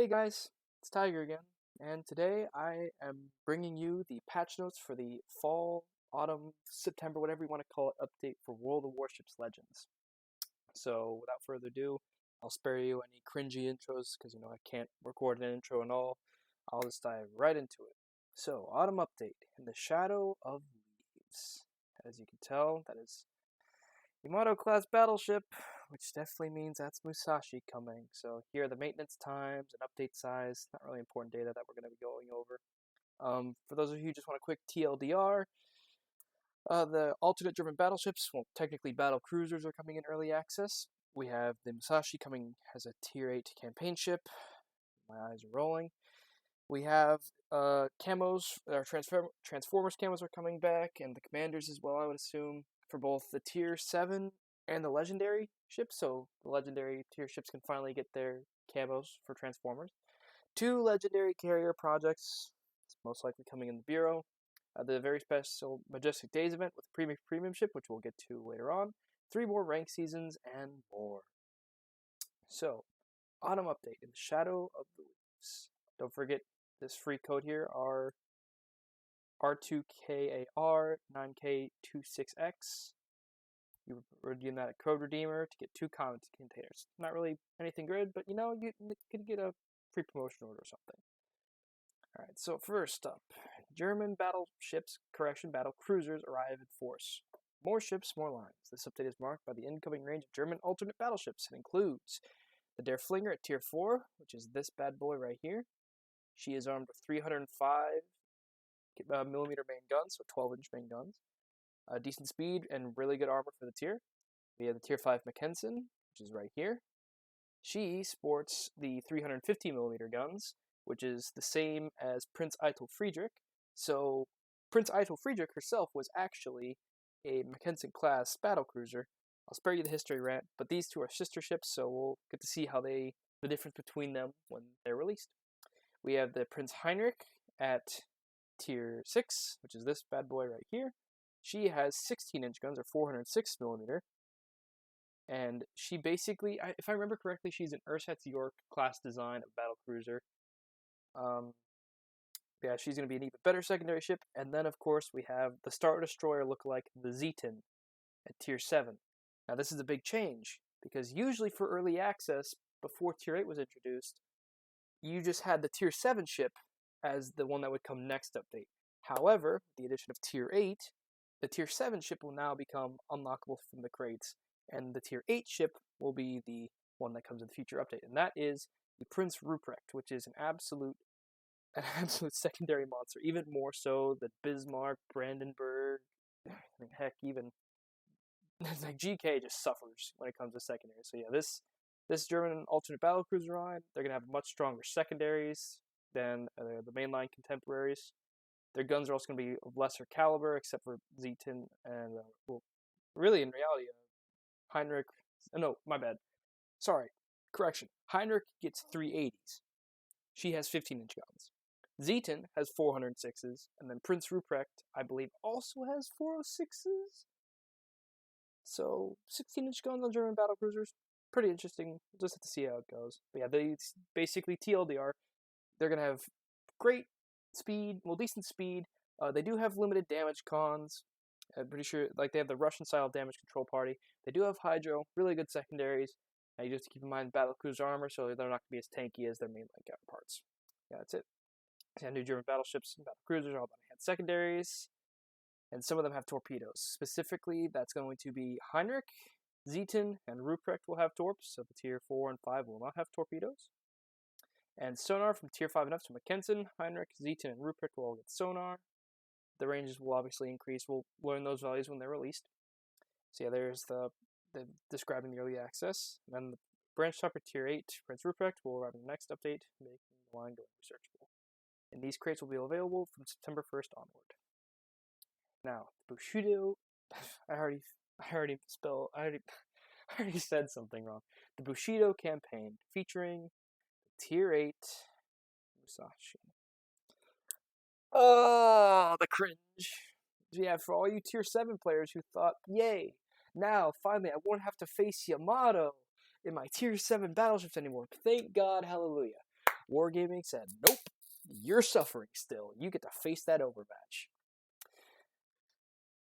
Hey guys, it's Tiger again, and today I am bringing you the patch notes for the fall, autumn, September, whatever you want to call it, update for World of Warships Legends. So, without further ado, I'll spare you any cringy intros because I can't record an intro and all. I'll just dive right into it. So, autumn update in the Shadow of Leaves. As you can tell, that is Yamato class battleship, which definitely means that's Musashi coming. So here are the maintenance times and update size. Not really important data that we're going to be going over. For those of you who just want a quick TLDR, the alternate German battleships, well, technically Battlecruisers, are coming in early access. We have the Musashi coming as a Tier 8 campaign ship. My eyes are rolling. We have camos, our Transformers camos are coming back, and the commanders as well, I would assume, for both the Tier 7 and the Legendary ships, so the Legendary tier ships can finally get their camos for Transformers. 2 Legendary carrier projects, it's most likely coming in the Bureau. The very special Majestic Days event with the premium ship, which we'll get to later on. 3 more rank seasons, and more. So, autumn update in the Shadow of the Leaves. Don't forget this free code here, R2KAR9K26X. You redeem that at Code Redeemer to get 2 comment containers. Not really anything good, but you could get a free promotion order or something. Alright, so first up, German battleships, battle cruisers arrive in force. More ships, more lines. This update is marked by the incoming range of German alternate battleships. It includes the Der Flinger at Tier 4, which is this bad boy right here. She is armed with 305mm main guns, so 12-inch main guns. Decent speed and really good armor for the tier. We have the Tier 5 Mackensen, which is right here. She sports the 350mm guns, which is the same as Prince Eitel Friedrich. So Prince Eitel Friedrich herself was actually a Mackensen-class battlecruiser. I'll spare you the history rant, but these two are sister ships, so we'll get to see how the difference between them when they're released. We have the Prince Heinrich at Tier 6, which is this bad boy right here. She has 16-inch guns, or 406mm, and she basically, if I remember correctly, she's an Ersatz York class design of battlecruiser. Yeah, she's going to be an even better secondary ship, and then, of course, we have the Star Destroyer lookalike, the Zeton, at Tier 7. Now, this is a big change, because usually for early access, before Tier 8 was introduced, you just had the Tier 7 ship as the one that would come next update. However, with the addition of Tier 8, the Tier 7 ship will now become unlockable from the crates, and the Tier 8 ship will be the one that comes in the future update, and that is the Prince Ruprecht, which is an absolute secondary monster, even more so than Bismarck, Brandenburg, heck, even like GK just suffers when it comes to secondary. So yeah, this German alternate battlecruiser line, they're going to have much stronger secondaries than the mainline contemporaries. Their guns are also going to be of lesser caliber, except for Zeton and, really in reality, Heinrich, no, my bad. Sorry, correction. Heinrich gets 380s. She has 15-inch guns. Zeton has 406s, and then Prince Ruprecht, I believe, also has 406s. So, 16-inch guns on German battlecruisers, pretty interesting. We'll just have to see how it goes. But yeah, they basically TLDR. They're going to have great speed, decent speed. They do have limited damage cons. I'm pretty sure, they have the Russian-style damage control party. They do have Hydro, really good secondaries. Now, you just have to keep in mind battlecruiser armor, so they're not going to be as tanky as their mainline counterparts. Yeah, that's it. New German battleships and battlecruisers are all about enhanced secondaries, and some of them have torpedoes. Specifically, that's going to be Heinrich, Zeton, and Ruprecht will have torps, so the Tier 4 and 5 will not have torpedoes. And sonar from Tier 5 and up, so Mackensen, Heinrich, Zeton, and Ruprecht will all get sonar. The ranges will obviously increase. We'll learn those values when they're released. So yeah, there's the describing the early access. And then the branch topper Tier 8, Prince Ruprecht, will arrive in the next update, making the line going researchable. And these crates will be available from September 1st onward. Now, the Bushido, I already said something wrong. The Bushido campaign, featuring Tier 8 Musashi. Oh, the cringe. Yeah, for all you Tier 7 players who thought, yay, now, finally, I won't have to face Yamato in my Tier 7 battleships anymore. Thank God, hallelujah. Wargaming said, nope, you're suffering still. You get to face that overmatch.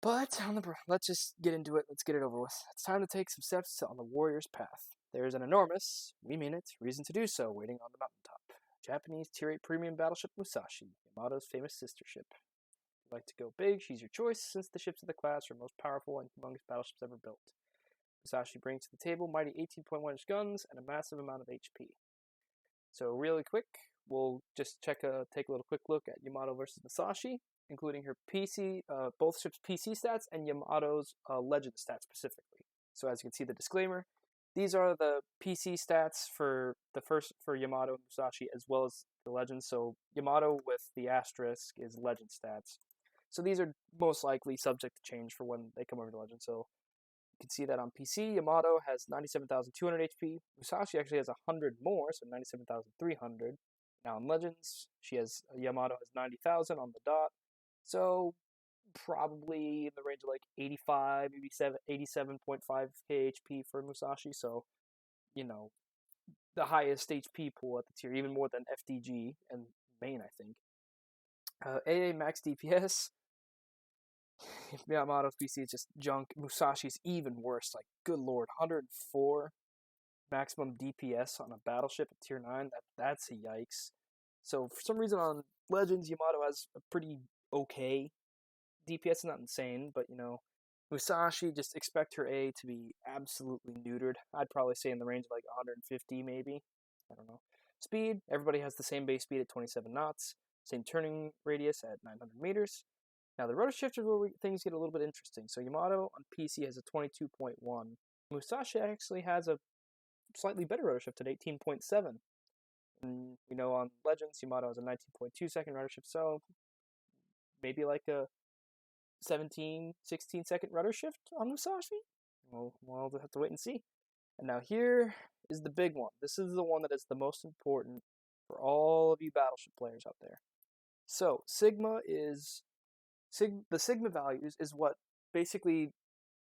But let's just get into it. Let's get it over with. It's time to take some steps on the warrior's path. There's an enormous, we mean it, reason to do so waiting on the mountaintop. Japanese Tier 8 premium battleship Musashi, Yamato's famous sister ship. If you'd like to go big, she's your choice, since the ships of the class are most powerful and humongous battleships ever built. Musashi brings to the table mighty 18.1-inch guns and a massive amount of HP. So really quick, we'll just take a little quick look at Yamato versus Musashi, including her PC, both ships' PC stats and Yamato's legend stats specifically. So as you can see the disclaimer, these are the PC stats for Yamato and Musashi as well as the legend. So Yamato with the asterisk is legend stats. So these are most likely subject to change for when they come over to legend. So you can see that on PC, Yamato has 97,200 HP. Musashi actually has 100 more, so 97,300. Now in Legends, Yamato has 90,000 on the dot. So probably in the range of like 85, maybe 87.5k HP for Musashi. So, the highest HP pool at the tier, even more than FDG and main, I think. AA max DPS. Yamato's PC is just junk. Musashi's even worse. Like, good lord, 104 maximum DPS on a battleship at tier 9. That's a yikes. So for some reason on Legends, Yamato has a pretty okay DPS. Is not insane, but Musashi, just expect her A to be absolutely neutered. I'd probably say in the range of like 150 maybe. I don't know. Speed, everybody has the same base speed at 27 knots. Same turning radius at 900 meters. Now, the rotor shift is where things get a little bit interesting. So, Yamato on PC has a 22.1. Musashi actually has a slightly better rotor shift at 18.7. And, on Legends, Yamato has a 19.2 second rotor shift. So, maybe like a 17, 16 second rudder shift on Musashi? Well, we'll have to wait and see. And now here is the big one. This is the one that is the most important for all of you battleship players out there. So, the Sigma values is what basically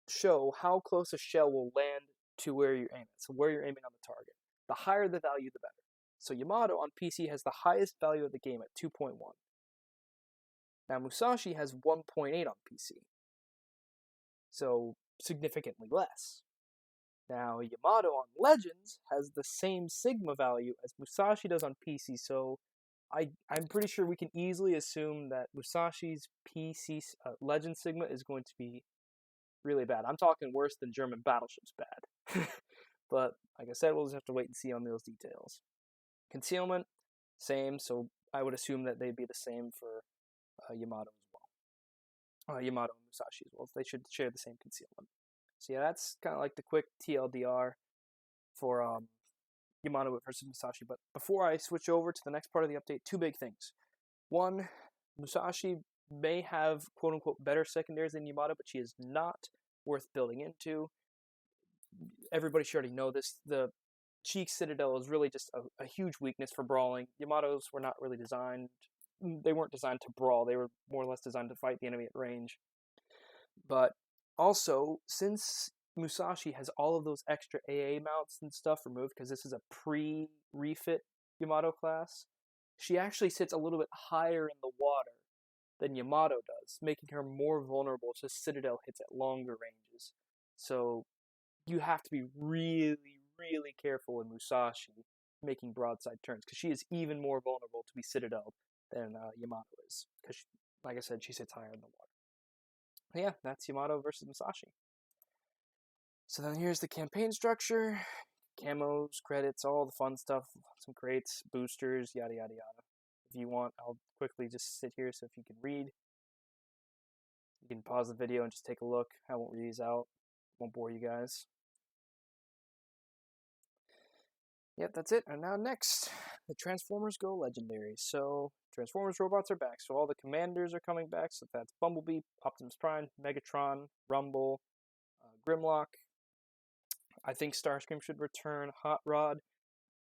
show how close a shell will land to where you're aiming. So where you're aiming on the target. The higher the value, the better. So Yamato on PC has the highest value of the game at 2.1. Now Musashi has 1.8 on PC. So significantly less. Now Yamato on Legends has the same Sigma value as Musashi does on PC, so I'm pretty sure we can easily assume that Musashi's PC Legend Sigma is going to be really bad. I'm talking worse than German battleships bad. But, like I said, we'll just have to wait and see on those details. Concealment, same, so I would assume that they'd be the same for Yamato as well. Yamato and Musashi as well. They should share the same concealment. So yeah, that's kind of like the quick TLDR for Yamato versus Musashi. But before I switch over to the next part of the update, two big things. One, Musashi may have quote-unquote better secondaries than Yamato, but she is not worth building into. Everybody should already know this. The Cheek Citadel is really just a huge weakness for brawling. Yamatos were not really designed. They weren't designed to brawl. They were more or less designed to fight the enemy at range. But also, since Musashi has all of those extra AA mounts and stuff removed, because this is a pre-refit Yamato class, she actually sits a little bit higher in the water than Yamato does, making her more vulnerable to Citadel hits at longer ranges. So you have to be really, really careful in Musashi making broadside turns, because she is even more vulnerable to be Citadel than Yamato is, because, like I said, she sits higher in the water. But yeah, that's Yamato versus Musashi. So then here's the campaign structure. Camos, credits, all the fun stuff. Some crates, boosters, yada yada yada. If you want, I'll quickly just sit here so if you can read. You can pause the video and just take a look. I won't read these out. Won't bore you guys. Yep, that's it. And now next, the Transformers go legendary. So Transformers robots are back. So all the commanders are coming back. So that's Bumblebee, Optimus Prime, Megatron, Rumble, Grimlock. I think Starscream should return. Hot Rod.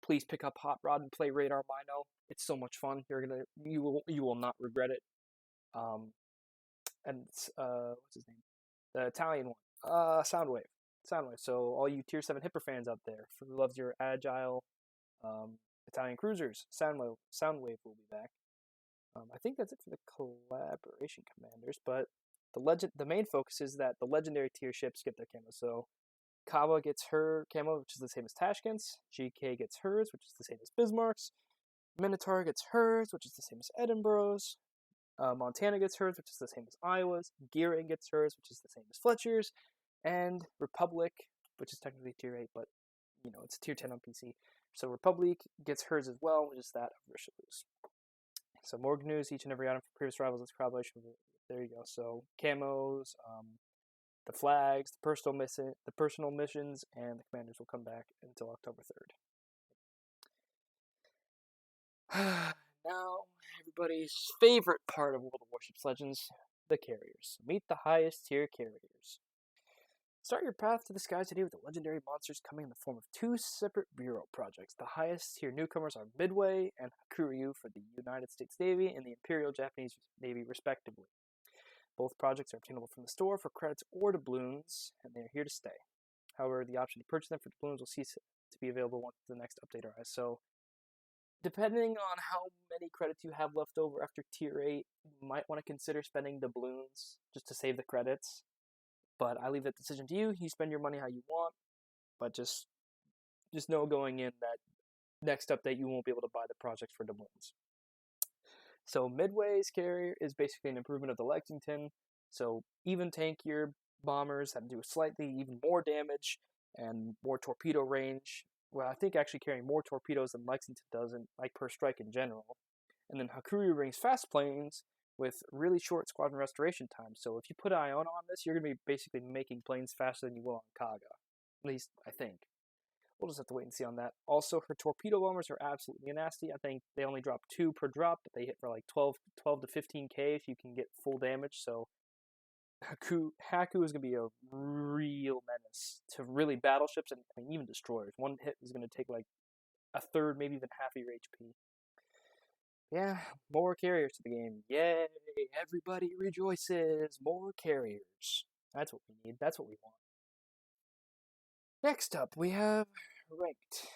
Please pick up Hot Rod and play Radar Mino. It's so much fun. You will not regret it. And what's his name? The Italian one. Soundwave. So all you Tier 7 Hipper fans out there who loves your agile, Italian cruisers. Soundwave will be back. I think that's it for the collaboration commanders, but the main focus is that the legendary tier ships get their camo. So Kawa gets her camo, which is the same as Tashkent's. GK gets hers, which is the same as Bismarck's. Minotaur gets hers, which is the same as Edinburgh's. Montana gets hers, which is the same as Iowa's. Gearing gets hers, which is the same as Fletcher's. And Republic, which is technically tier 8, but it's tier 10 on PC. So Republic gets hers as well, which is that of Richelieu's. So more news, each and every item from previous rivals is collaboration. There you go. So camos, the flags, the personal missions, and the commanders will come back until October 3rd. Now, everybody's favorite part of World of Warships Legends, the carriers. Meet the highest tier carriers. Start your path to the skies today with the legendary monsters coming in the form of 2 separate bureau projects. The highest tier newcomers are Midway and Hakuryu for the United States Navy and the Imperial Japanese Navy, respectively. Both projects are obtainable from the store for credits or doubloons, and they are here to stay. However, the option to purchase them for doubloons will cease to be available once the next update arrives. So, depending on how many credits you have left over after tier 8, you might want to consider spending doubloons just to save the credits. But I leave that decision to you. You spend your money how you want, but just know going in that next update you won't be able to buy the projects for doubloons. So Midway's carrier is basically an improvement of the Lexington. So even tankier bombers that do slightly even more damage and more torpedo range. Well, I think actually carrying more torpedoes than Lexington does, like per strike in general. And then Hakuryu brings fast planes with really short squadron restoration time. So if you put Iona on this, you're going to be basically making planes faster than you will on Kaga. At least, I think. We'll just have to wait and see on that. Also, her torpedo bombers are absolutely nasty. I think they only drop 2 per drop, but they hit for like 12 to 15k if you can get full damage. So Haku is going to be a real menace to really battleships and even destroyers. One hit is going to take like a third, maybe even half of your HP. Yeah, more carriers to the game. Yay! Everybody rejoices. More carriers. That's what we need. That's what we want. Next up, we have Ranked.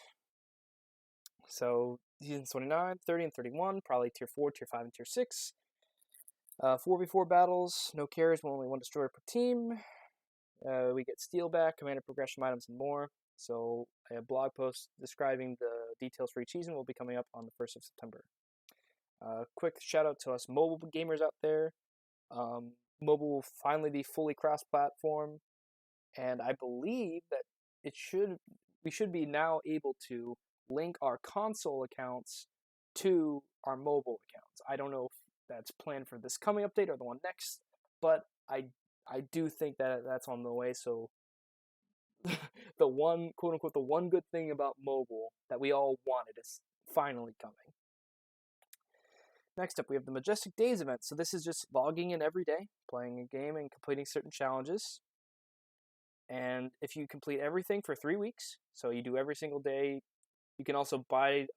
So, Seasons 29, 30, and 31, probably Tier 4, Tier 5, and Tier 6. 4v4 battles, no carriers, only 1 destroyer per team. We get steel back, commander progression items, and more. So, a blog post describing the details for each season will be coming up on the 1st of September. Quick shout out to us mobile gamers out there. Mobile will finally be fully cross-platform, and I believe that we should be now able to link our console accounts to our mobile accounts. I don't know if that's planned for this coming update or the one next, but I do think that that's on the way. So the one, quote unquote, the one good thing about mobile that we all wanted is finally coming. Next up, we have the Majestic Days event. So this is just logging in every day, playing a game, and completing certain challenges. And if you complete everything for 3 weeks, so you do every single day, you can also buy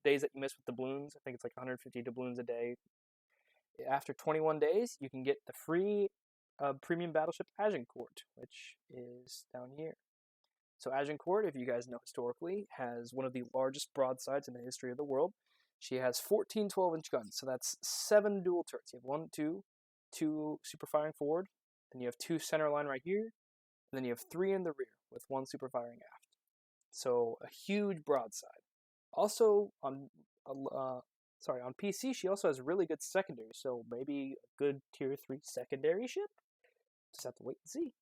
days that you miss with doubloons. I think it's like 150 doubloons a day. After 21 days, you can get the free premium battleship Agincourt, which is down here. So Agincourt, if you guys know historically, has one of the largest broadsides in the history of the world. She has 14 12-inch guns, so that's 7 dual turrets. You have 2 super firing forward, then you have 2 center line right here, and then you have 3 in the rear with 1 super firing aft. So a huge broadside. Also on PC, she also has really good secondary, so maybe a good tier 3 secondary ship. Just have to wait and see.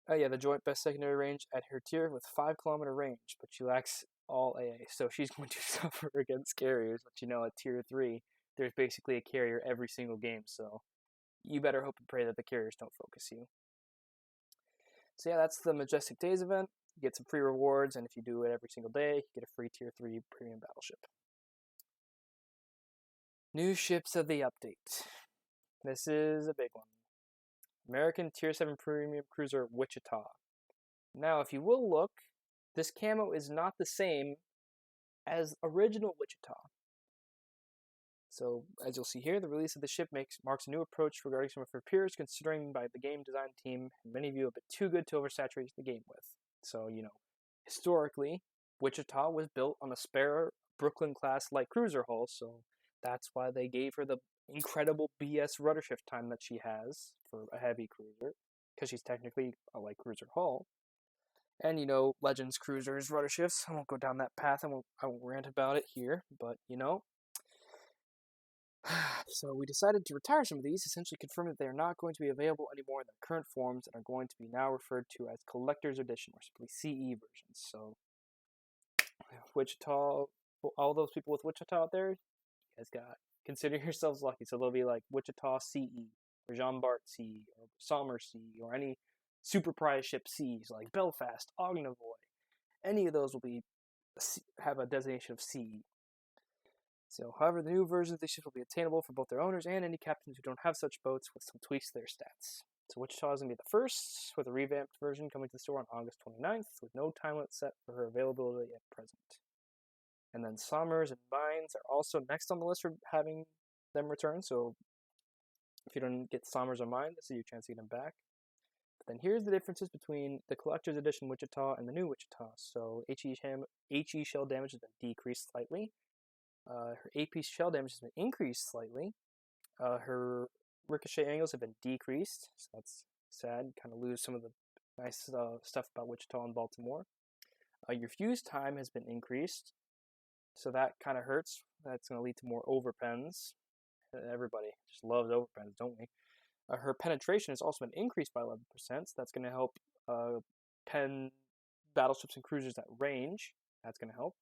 Oh yeah, the joint best secondary range at her tier with 5-kilometer range, but she lacks all AA, so she's going to suffer against carriers. But at tier 3, there's basically a carrier every single game, so you better hope and pray that the carriers don't focus you. So yeah, that's the Majestic Days event. You get some free rewards, and if you do it every single day, you get a free tier 3 premium battleship. New ships of the update. This is a big one. American tier 7 premium cruiser Wichita. Now, if you will look, this camo is not the same as original Wichita. So, as you'll see here, the release of the ship marks a new approach regarding some of her peers, considering by the game design team, and many of you a bit too good to oversaturate the game with. So, historically, Wichita was built on a spare Brooklyn-class light cruiser hull, so that's why they gave her the incredible BS rudder shift time that she has for a heavy cruiser, because she's technically a light cruiser hull. And, you know, Legends cruisers, rudder shifts. I won't go down that path. I won't rant about it here. But, you know. So we decided to retire some of these, essentially confirming that they are not going to be available anymore in their current forms and are going to be now referred to as Collector's Edition, or simply CE versions. So, Wichita, all those people with Wichita out there, you guys consider yourselves lucky. So they'll be like Wichita CE, or Jean Bart CE, or Sommer CE, or any super prize ship C's like Belfast, Ognavoy. Any of those will have a designation of CE. So, however, the new versions of these ships will be attainable for both their owners and any captains who don't have such boats, with some tweaks to their stats. So Wichita is going to be the first, with a revamped version coming to the store on August 29th, with no time limit set for her availability at present. And then Sommers and Moines are also next on the list for having them return, so if you don't get Sommers or Moines, this is your chance to get them back. But then here's the differences between the Collector's Edition Wichita and the new Wichita. So HE shell damage has been decreased slightly. Her AP shell damage has been increased slightly. Her ricochet angles have been decreased, so that's sad. Kind of lose some of the nice stuff about Wichita and Baltimore. Your fuse time has been increased, so that kind of hurts. That's going to lead to more overpens. Everybody just loves overpens, don't we? Her penetration has also been increased by 11%, so that's going to help pen battleships and cruisers at range. That's going to help.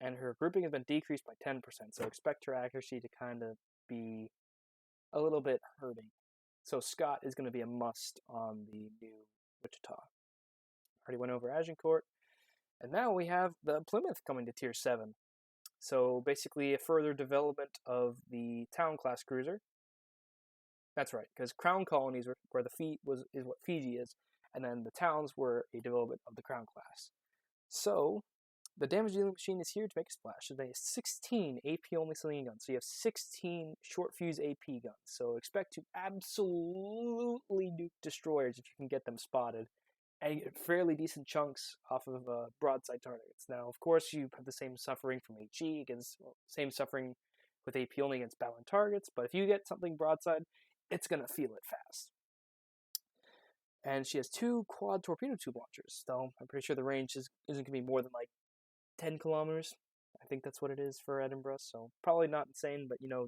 And her grouping has been decreased by 10%, so expect her accuracy to kind of be a little bit hurting. So Scott is going to be a must on the new Wichita. Already went over Agincourt. And now we have the Plymouth coming to Tier 7. So basically a further development of the Town class cruiser. That's right, because Crown Colonies were where is what Fiji is, and then the Towns were a development of the Crown class. So the damage dealing machine is here to make a splash. So they have 16 AP only slinging guns. So you have 16 short fuse AP guns. So expect to absolutely nuke destroyers if you can get them spotted, and get fairly decent chunks off of broadside targets. Now, of course, you have the same suffering from HE same suffering with AP only against battling targets. But if you get something broadside, it's gonna feel it fast. And she has 2 quad torpedo tube launchers, though I'm pretty sure the range isn't going to be more than like 10 kilometers. I think that's what it is for Edinburgh, so probably not insane, but you know,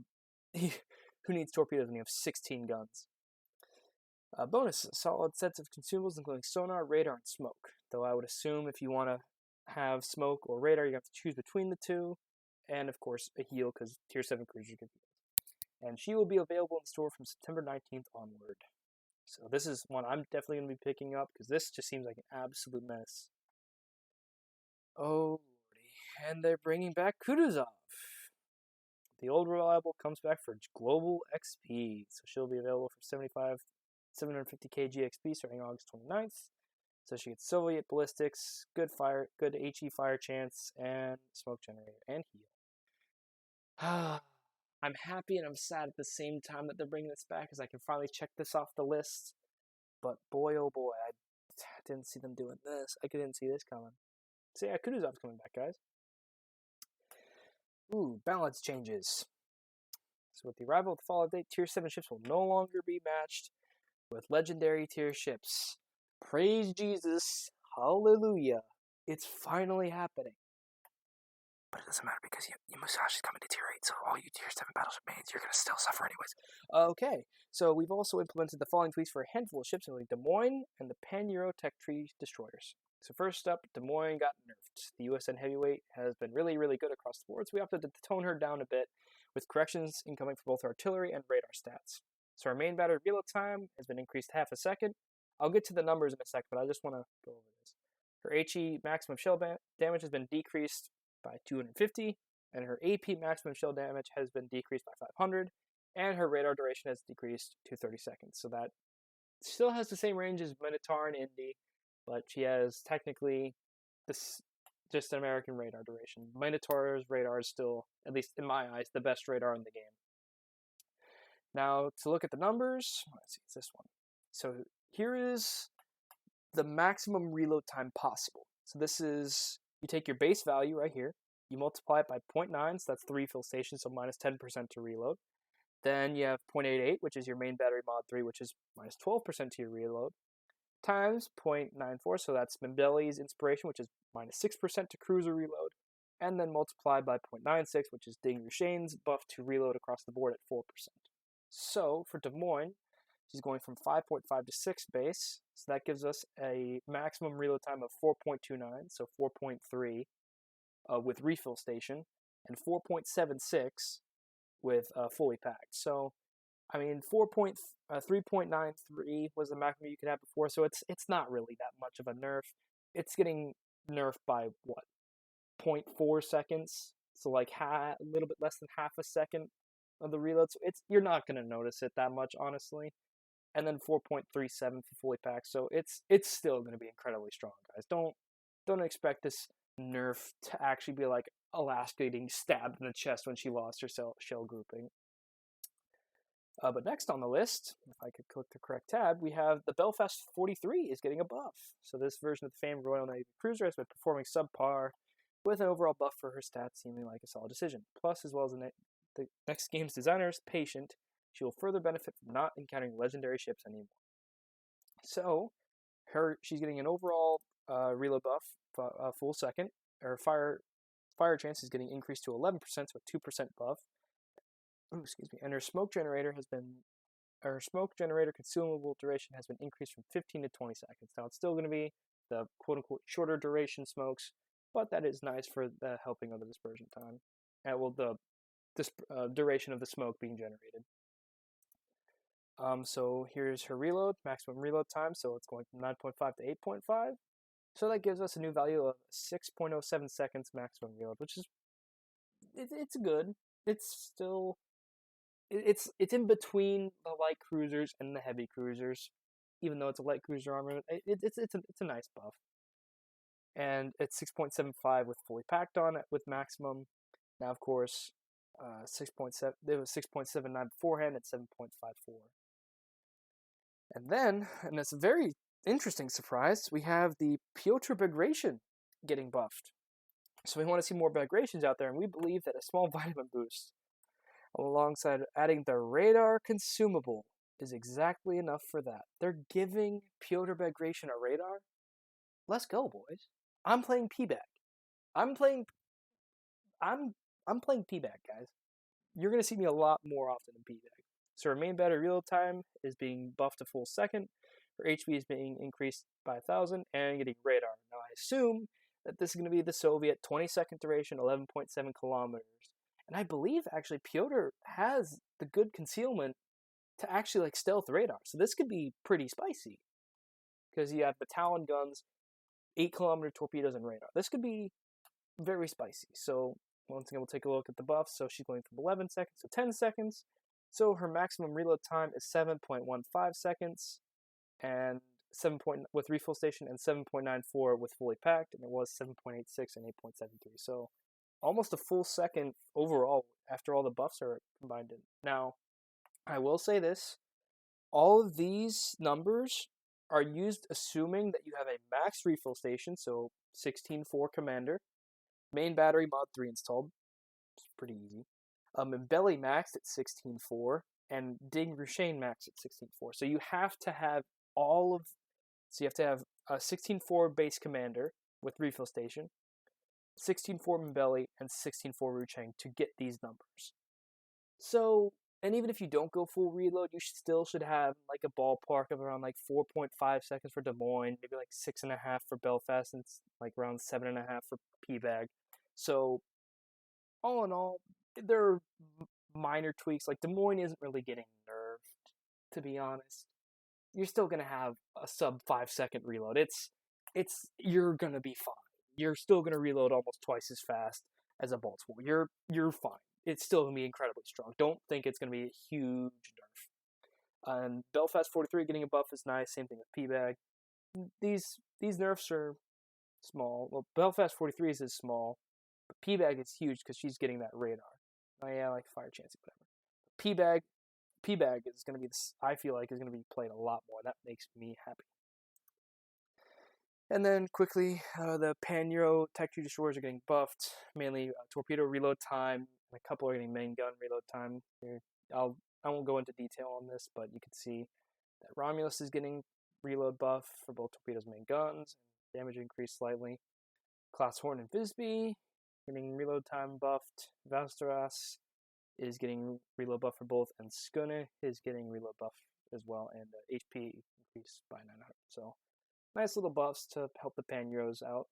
who needs torpedoes when you have 16 guns? Bonus, solid sets of consumables including sonar, radar, and smoke. Though I would assume if you want to have smoke or radar, you have to choose between the two. And of course, a heal, because Tier 7 cruisers get heals. And she will be available in store from September 19th onward. So this is one I'm definitely going to be picking up, because this just seems like an absolute menace. Oh, lordy. And they're bringing back Kutuzov. The old reliable comes back for global XP. So she'll be available for 750 kg XP starting August 29th. So she gets Soviet ballistics, good fire, good HE fire chance, and smoke generator, and heal. I'm happy and I'm sad at the same time that they're bringing this back, as I can finally check this off the list. But boy, oh boy, I didn't see them doing this. I didn't see this coming. So yeah, Kutuzov's coming back, guys. Ooh, balance changes. So with the arrival of the fall update, Tier 7 ships will no longer be matched with legendary tier ships. Praise Jesus. Hallelujah. It's finally happening. But it doesn't matter, because Musashi's coming to Tier 8, so all you Tier 7 battleship mains, you're going to still suffer anyways. Okay, so we've also implemented the following tweaks for a handful of ships, including Des Moines and the Pan-Euro Tech Tree destroyers. So first up, Des Moines got nerfed. The USN Heavyweight has been really, really good across the board, so we opted to tone her down a bit, with corrections incoming for both artillery and radar stats. So our main battery reload time has been increased half a second. I'll get to the numbers in a second, but I just want to go over this. Her HE maximum shell damage has been decreased by 250, and her AP maximum shell damage has been decreased by 500, and her radar duration has decreased to 30 seconds. So that still has the same range as Minotaur and Indy, but she has technically just an American radar duration. Minotaur's radar is still, at least in my eyes, the best radar in the game. Now, to look at the numbers, let's see, it's this one. So here is the maximum reload time possible. So this is you take your base value right here, you multiply it by 0.9, so that's 3 refill stations, so minus 10% to reload. Then you have 0.88, which is your main battery mod 3, which is minus 12% to your reload, times 0.94, so that's Mimbelli's inspiration, which is minus 6% to cruiser reload, and then multiplied by 0.96, which is Ding Rushane's buff to reload across the board at 4%. So for Des Moines, she's going from 5.5 to 6 base, so that gives us a maximum reload time of 4.29, so 4.3 with refill station, and 4.76 with fully packed. So, I mean, 3.93 was the maximum you could have before, so it's not really that much of a nerf. It's getting nerfed by, what, 0.4 seconds? So, like, a little bit less than half a second of the reload. So, you're not going to notice it that much, honestly. And then 4.37 for fully packed, so it's still going to be incredibly strong, guys. Don't expect this nerf to actually be like Alaska getting stabbed in the chest when she lost her shell grouping. But next on the list, if I could click the correct tab, we have the Belfast 43 is getting a buff. So this version of the famed Royal Navy cruiser has been performing subpar with an overall buff for her stats seeming like a solid decision. Plus, as well as the next game's designer's patient, she will further benefit from not encountering legendary ships anymore. So, she's getting an overall reload buff, full second. Her fire chance is getting increased to 11%, so a 2% buff. And her smoke generator consumable duration has been increased from 15 to 20 seconds. Now it's still going to be the quote-unquote shorter duration smokes, but that is nice for the helping of the dispersion time. The duration of the smoke being generated. So here's her reload, maximum reload time, so it's going from 9.5 to 8.5. So that gives us a new value of 6.07 seconds maximum reload, which is, it's good. It's still, it's in between the light cruisers and the heavy cruisers, even though it's a light cruiser armor. It's a nice buff. And it's 6.75 with fully packed on it with maximum. Now, of course, 6.7. There was 6.79 beforehand and 7.54. And then, and it's a very interesting surprise, we have the Piotr Bagration getting buffed. So we want to see more Bagrations out there, and we believe that a small vitamin boost alongside adding the radar consumable is exactly enough for that. They're giving Piotr Bagration a radar? Let's go, boys. I'm playing P-Bag. I'm playing P-Bag, guys. You're going to see me a lot more often in P-Bag. So her main battery reload time is being buffed a full second. Her HP is being increased by 1,000 and getting radar. Now I assume that this is going to be the Soviet 20-second duration, 11.7 kilometers. And I believe actually Piotr has the good concealment to actually like stealth radar. So this could be pretty spicy. Because you have the Talon guns, 8-kilometer torpedoes, and radar. This could be very spicy. So once again, we'll take a look at the buffs. So she's going from 11 seconds to 10 seconds. So her maximum reload time is 7.15 seconds, and with refill station, and 7.94 with fully packed, and it was 7.86 and 8.73. So almost a full second overall after all the buffs are combined in. Now, I will say this: all of these numbers are used assuming that you have a max refill station, so 16.4 commander, main battery mod 3 installed. It's pretty easy. Belly maxed at 16.4, and Ding Rushane maxed at 16.4. So you have to have you have to have a 16.4 base commander with refill station, 16.4 Mbelly, and 16.4 Ruchang to get these numbers. So, and even if you don't go full reload, you still should have like a ballpark of around like 4.5 seconds for Des Moines, maybe like 6.5 for Belfast, and it's like around 7.5 for P-Bag. So, all in all, there are minor tweaks. Like Des Moines isn't really getting nerfed, to be honest. You're still gonna have a sub 5-second reload. You're gonna be fine. You're still gonna reload almost twice as fast as a Baltimore. You're fine. It's still gonna be incredibly strong. Don't think it's gonna be a huge nerf. And Belfast 43 getting a buff is nice. Same thing with P-Bag. These nerfs are small. Well, Belfast 43 is small, but P-Bag is huge because she's getting that radar. Oh yeah, like fire chance, whatever. P-Bag is going to be, I feel like, is going to be played a lot more. That makes me happy. And then quickly, the Pan-Euro Tech 2 destroyers are getting buffed, mainly torpedo reload time, and a couple are getting main gun reload time. I won't go into detail on this, but you can see that Romulus is getting reload buff for both torpedoes and main guns, and damage increased slightly. Class Horn and Visby getting reload time buffed. Vasteras is getting reload buff for both, and Skune is getting reload buff as well, and HP increased by 900. So nice little buffs to help the Pan-Euros out.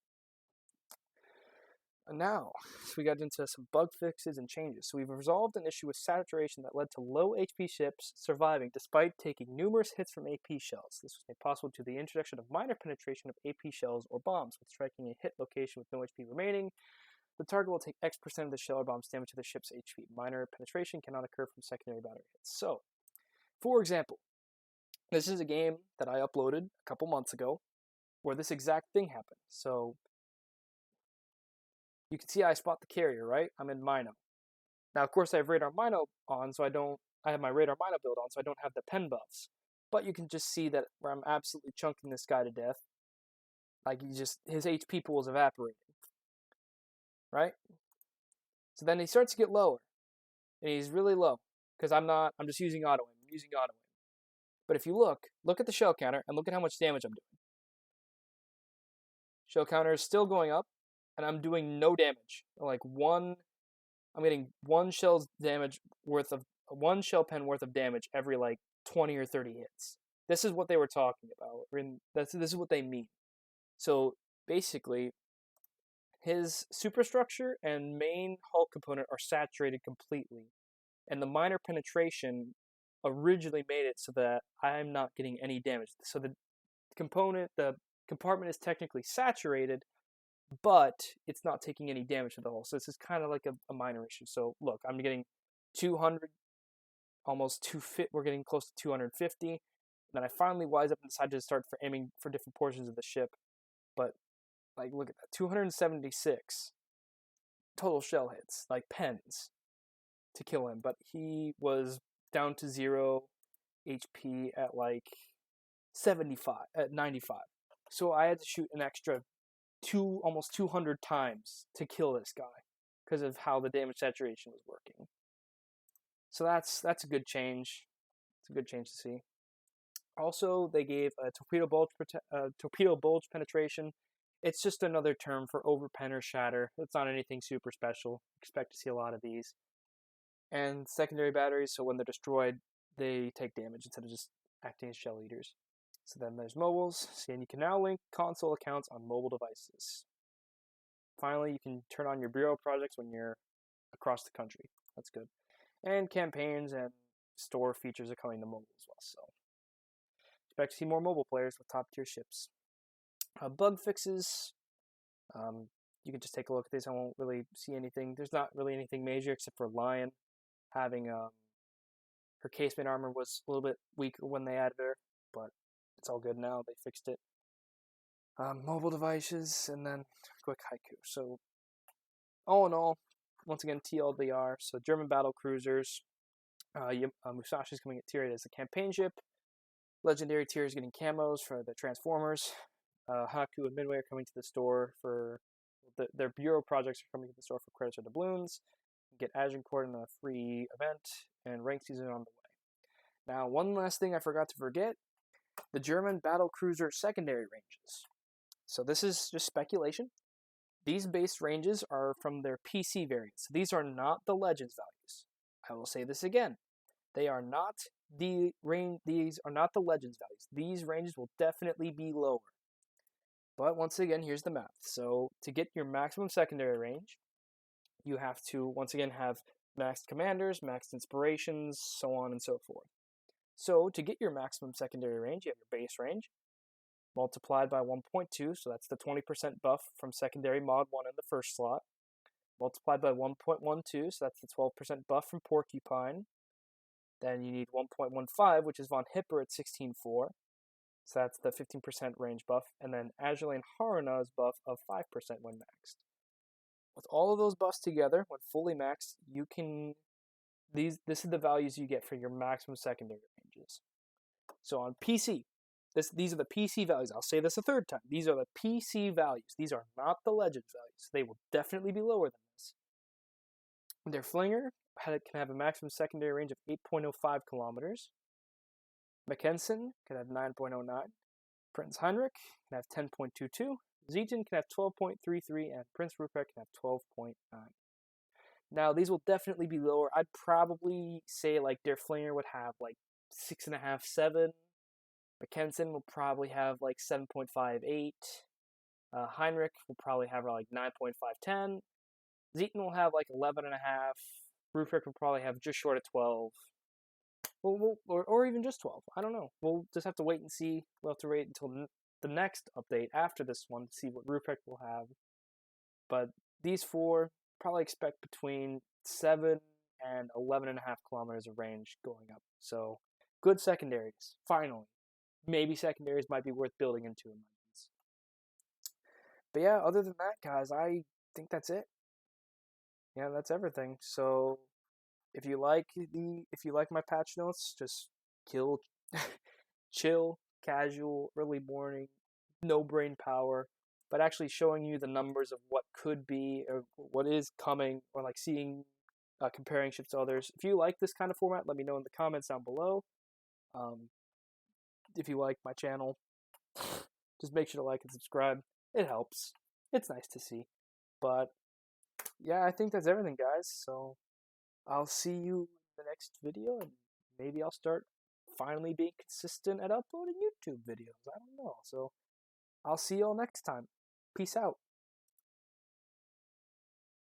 And now, so we got into some bug fixes and changes. So we've resolved an issue with saturation that led to low HP ships surviving despite taking numerous hits from AP shells. This was made possible due to the introduction of minor penetration of AP shells or bombs. With striking a hit location with no HP remaining, the target will take X% of the shell or bomb's damage to the ship's HP. Minor penetration cannot occur from secondary battery hits. So, for example, this is a game that I uploaded a couple months ago where this exact thing happened. So you can see I spot the carrier, right? I'm in Mino. Now, of course, I have Radar Mino on, so I have my Radar Mino build on, so I don't have the pen buffs. But you can just see that where I'm absolutely chunking this guy to death. Like, his HP pool is evaporating. Right? So then he starts to get lower. And he's really low. Because I'm just using auto aim. I'm using auto aim. But if you look at the shell counter and look at how much damage I'm doing. Shell counter is still going up, and I'm doing no damage. I'm getting one shell pen worth of damage every 20 or 30 hits. This is what they were talking about. This is what they mean. So basically, his superstructure and main hull component are saturated completely, and the minor penetration originally made it so that I'm not getting any damage. So the compartment is technically saturated, but it's not taking any damage to the hull. So this is kind of like a minor issue. So look, I'm getting 200, almost 250. We're getting close to 250. And then I finally wise up and decide to start aiming for different portions of the ship. But look at that, 276 total shell hits, pens, to kill him. But he was down to 0 HP at 95. So I had to shoot an extra almost 200 times to kill this guy because of how the damage saturation was working. So that's a good change. It's a good change to see. Also, they gave a torpedo bulge penetration. It's just another term for overpen or shatter. It's not anything super special. Expect to see a lot of these. And secondary batteries, so when they're destroyed, they take damage instead of just acting as shell eaters. So then there's mobiles, and you can now link console accounts on mobile devices. Finally, you can turn on your bureau projects when you're across the country. That's good. And campaigns and store features are coming to mobile as well. So expect to see more mobile players with top tier ships. Bug fixes. You can just take a look at this. I won't really see anything. There's not really anything major except for Lion having her casemate armor was a little bit weaker when they added her, but it's all good now. They fixed it. Mobile devices, and then quick haiku. So, all in all, once again, TLDR. So, German Battlecruisers. Musashi is coming at tier 8 as a campaign ship. Legendary tier is getting camos for the Transformers. Haku and Midway are coming to the store for their bureau projects are coming to the store for credits or doubloons. Get Agincourt in a free event, and rank season on the way. Now, one last thing I forgot to forget, the German Battlecruiser secondary ranges. So this is just speculation. These base ranges are from their PC variants. These are not the Legends values. I will say this again. These are not the Legends values. These ranges will definitely be lower. But once again, here's the math. So to get your maximum secondary range, you have to, once again, have maxed commanders, maxed inspirations, so on and so forth. So to get your maximum secondary range, you have your base range, multiplied by 1.2, so that's the 20% buff from secondary mod 1 in the first slot, multiplied by 1.12, so that's the 12% buff from Porcupine. Then you need 1.15, which is Von Hipper at 16.4, so that's the 15% range buff, and then Azulane Haruna's buff of 5% when maxed. With all of those buffs together, when fully maxed, this is the values you get for your maximum secondary ranges. So on PC, These are the PC values. I'll say this a third time. These are the PC values. These are not the Legends values. They will definitely be lower than this. Their Flinger can have a maximum secondary range of 8.05 kilometers. Mackensen can have 9.09. Prince Heinrich can have 10.22. Zeton can have 12.33, and Prince Rupert can have 12.9. Now, these will definitely be lower. I'd probably say, like, their Flinger would have, like, 6.5, 7. Mackensen will probably have, like, 7.58. Heinrich will probably have, like, 9.5, 10. Zeton will have, like, 11.5. Rupert will probably have just short of 12. Or even just 12. I don't know. We'll just have to wait and see. We'll have to wait until the next update after this one to see what Rupert will have. But these four, probably expect between 7 and 11.5 kilometers of range going up. So, good secondaries, finally. Maybe secondaries might be worth building into in Legends. But yeah, other than that, guys, I think that's it. Yeah, that's everything. So, if you like my patch notes, just chill, casual, early morning, no brain power, but actually showing you the numbers of what could be or what is coming, or like seeing comparing ships to others. If you like this kind of format, let me know in the comments down below. If you like my channel, just make sure to like and subscribe. It helps. It's nice to see. But yeah, I think that's everything, guys. So I'll see you in the next video, and maybe I'll start finally being consistent at uploading YouTube videos. I don't know. So I'll see y'all next time. Peace out.